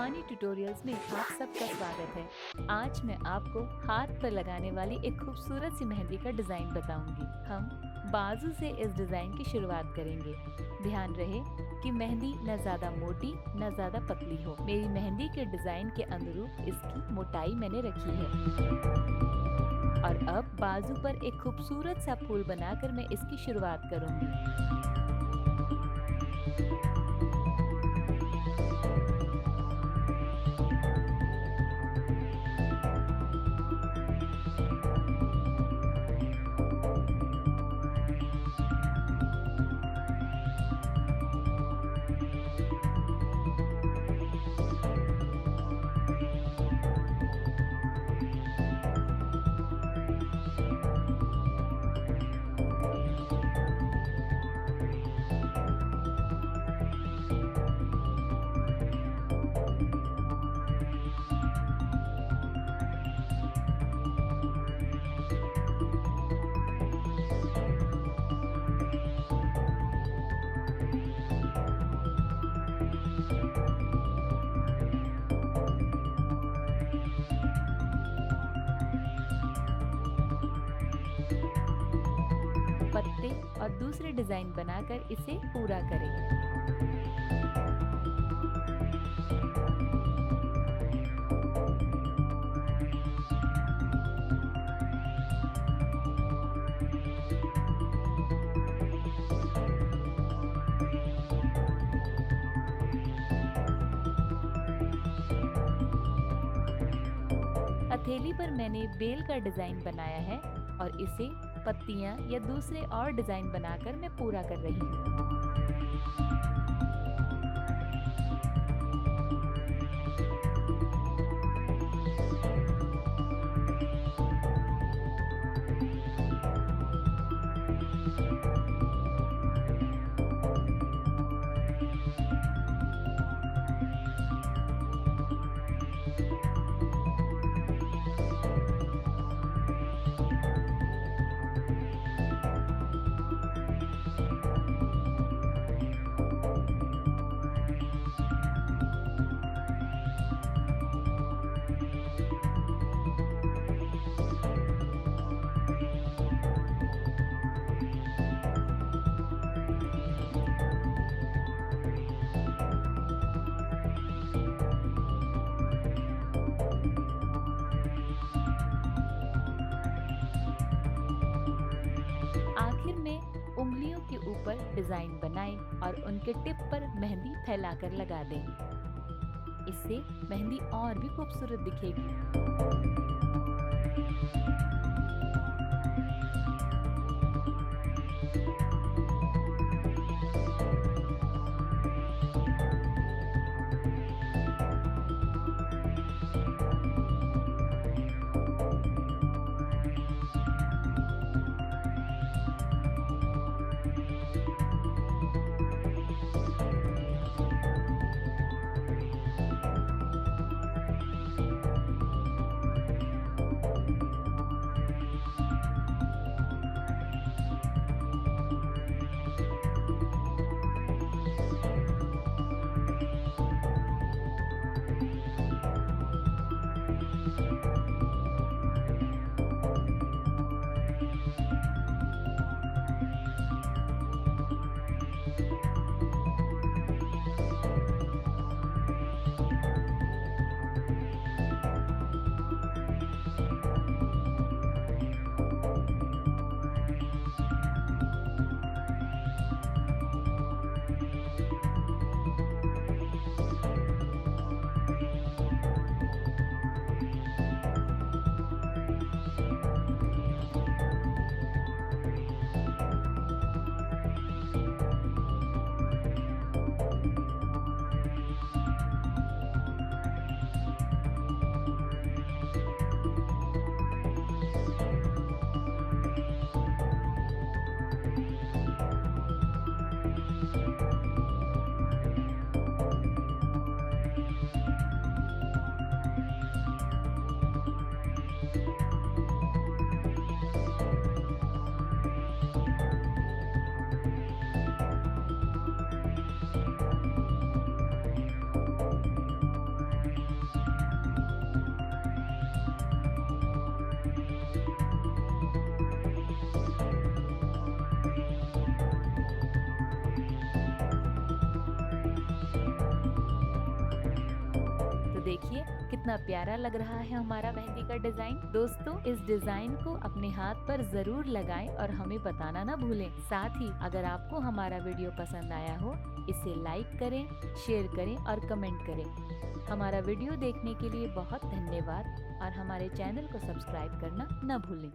Shivani tutorials में आप सबका स्वागत है। आज मैं आपको हाथ पर लगाने वाली एक खूबसूरत सी मेहंदी का डिजाइन बताऊंगी। हम बाजू से इस डिजाइन की शुरुआत करेंगे। ध्यान रहे कि मेहंदी न ज्यादा मोटी न ज्यादा पतली हो। मेरी मेहंदी के डिजाइन के अनुरूप इसकी मोटाई मैंने रखी है। और अब बाजू पर एक खूबसूरत सा फूल बनाकर मैं इसकी शुरुआत करूंगी। पत्ते और दूसरे डिजाइन बनाकर इसे पूरा करें। हथेली पर मैंने बेल का डिजाइन बनाया है और इसे पत्तियां या दूसरे और डिजाइन बनाकर मैं पूरा कर रही हूँ। आखिर में उंगलियों के ऊपर डिजाइन बनाएं और उनके टिप पर मेहंदी फैलाकर लगा दें। इससे मेहंदी और भी खूबसूरत दिखेगी। देखिए कितना प्यारा लग रहा है हमारा मेहंदी का डिजाइन। दोस्तों, इस डिजाइन को अपने हाथ पर जरूर लगाएं और हमें बताना ना भूलें। साथ ही अगर आपको हमारा वीडियो पसंद आया हो, इसे लाइक करें, शेयर करें और कमेंट करें। हमारा वीडियो देखने के लिए बहुत धन्यवाद और हमारे चैनल को सब्सक्राइब करना न भूलें।